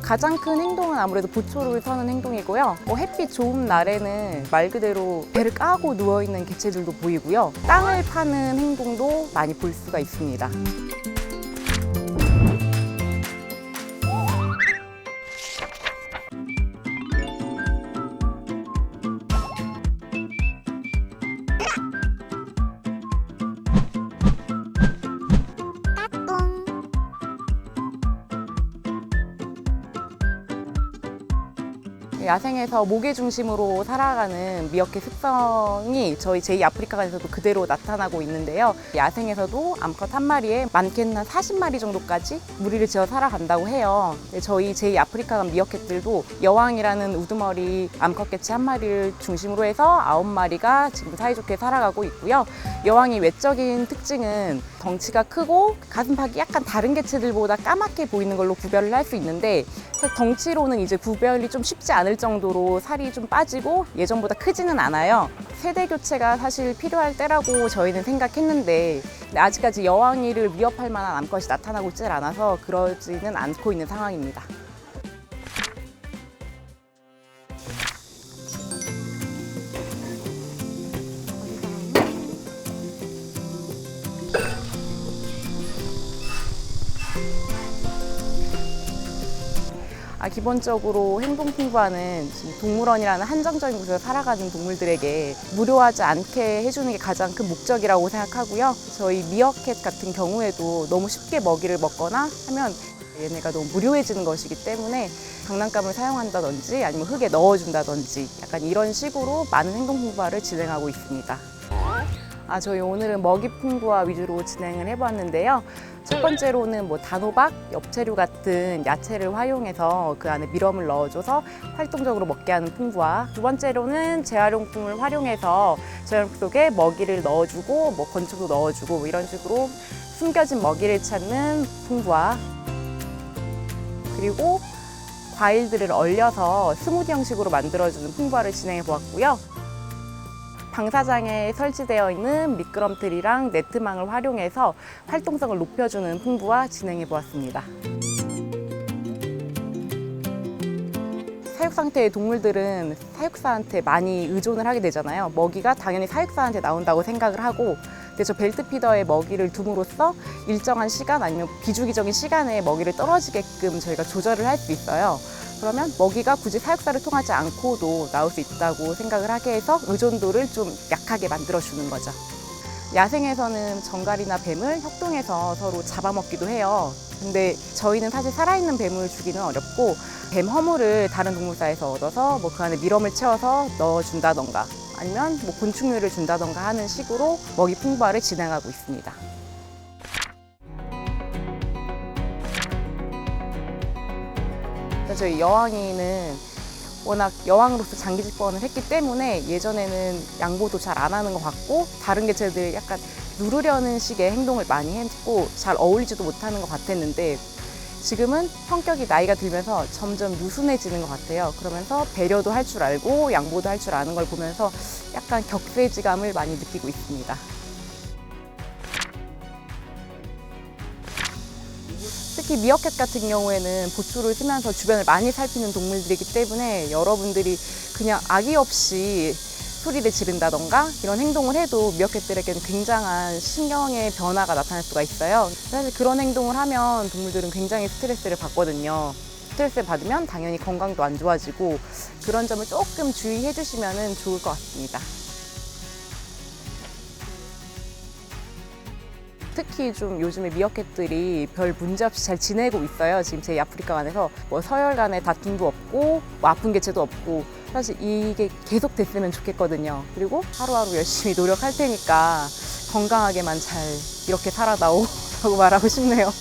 가장 큰 행동은 아무래도 보초를 서는 행동이고요. 햇빛 좋은 날에는 말 그대로 배를 까고 누워있는 개체들도 보이고요. 땅을 파는 행동도 많이 볼 수가 있습니다. 야생에서 모계 중심으로 살아가는 미어캣 습성이 저희 제2아프리카관에서도 그대로 나타나고 있는데요. 야생에서도 암컷 한 마리에 많게는 한 40마리 정도까지 무리를 지어 살아간다고 해요. 저희 제2아프리카관 미어캣들도 여왕이라는 우두머리 암컷 개체 한 마리를 중심으로 해서 9마리가 지금 사이좋게 살아가고 있고요. 여왕이 외적인 특징은 덩치가 크고 가슴팍이 약간 다른 개체들보다 까맣게 보이는 걸로 구별을 할 수 있는데, 덩치로는 이제 구별이 좀 쉽지 않을 정도로 살이 좀 빠지고 예전보다 크지는 않아요. 세대 교체가 사실 필요할 때라고 저희는 생각했는데 아직까지 여왕이를 위협할 만한 암컷이 나타나고 있지 않아서 그러지는 않고 있는 상황입니다. 기본적으로 행동풍부화는 동물원이라는 한정적인 곳에서 살아가는 동물들에게 무료하지 않게 해주는 게 가장 큰 목적이라고 생각하고요. 저희 미어캣 같은 경우에도 너무 쉽게 먹이를 먹거나 하면 얘네가 너무 무료해지는 것이기 때문에 장난감을 사용한다든지 아니면 흙에 넣어준다든지 약간 이런 식으로 많은 행동풍부화를 진행하고 있습니다. 저희 오늘은 먹이 풍부화 위주로 진행을 해봤는데요. 첫 번째로는 단호박, 엽채류 같은 야채를 활용해서 그 안에 밀웜을 넣어줘서 활동적으로 먹게 하는 풍부화. 두 번째로는 재활용품을 활용해서 재활용품 속에 먹이를 넣어주고 건초도 넣어주고 이런 식으로 숨겨진 먹이를 찾는 풍부화. 그리고 과일들을 얼려서 스무디 형식으로 만들어주는 풍부화를 진행해 보았고요. 방사장에 설치되어 있는 미끄럼틀이랑 네트망을 활용해서 활동성을 높여주는 풍부화 진행해 보았습니다. 사육 상태의 동물들은 사육사한테 많이 의존을 하게 되잖아요. 먹이가 당연히 사육사한테 나온다고 생각을 하고, 근데 저 벨트 피더에 먹이를 둠으로써 일정한 시간 아니면 비주기적인 시간에 먹이를 떨어지게끔 저희가 조절을 할 수 있어요. 그러면 먹이가 굳이 사육사를 통하지 않고도 나올 수 있다고 생각을 하게 해서 의존도를 좀 약하게 만들어주는 거죠. 야생에서는 정갈이나 뱀을 협동해서 서로 잡아먹기도 해요. 근데 저희는 사실 살아있는 뱀을 주기는 어렵고 뱀 허물을 다른 동물사에서 얻어서 그 안에 밀웜을 채워서 넣어준다던가 아니면 곤충류를 준다던가 하는 식으로 먹이 풍부화를 진행하고 있습니다. 저희 여왕이는 워낙 여왕으로서 장기 집권을 했기 때문에 예전에는 양보도 잘 안 하는 것 같고 다른 개체들 약간 누르려는 식의 행동을 많이 했고 잘 어울리지도 못하는 것 같았는데, 지금은 성격이 나이가 들면서 점점 유순해지는 것 같아요. 그러면서 배려도 할 줄 알고 양보도 할 줄 아는 걸 보면서 약간 격세지감을 많이 느끼고 있습니다. 특히 미어캣 같은 경우에는 보초를 쓰면서 주변을 많이 살피는 동물들이기 때문에 여러분들이 그냥 악의 없이 소리를 지른다던가 이런 행동을 해도 미어캣들에게는 굉장한 신경의 변화가 나타날 수가 있어요. 사실 그런 행동을 하면 동물들은 굉장히 스트레스를 받거든요. 스트레스를 받으면 당연히 건강도 안 좋아지고 그런 점을 조금 주의해 주시면 좋을 것 같습니다. 특히 좀 요즘에 미어캣들이 별 문제 없이 잘 지내고 있어요. 지금 제2아프리카관에서 서열 간에 다툼도 없고 아픈 개체도 없고, 사실 이게 계속 됐으면 좋겠거든요. 그리고 하루하루 열심히 노력할 테니까 건강하게만 잘 이렇게 살아나오 라고 말하고 싶네요.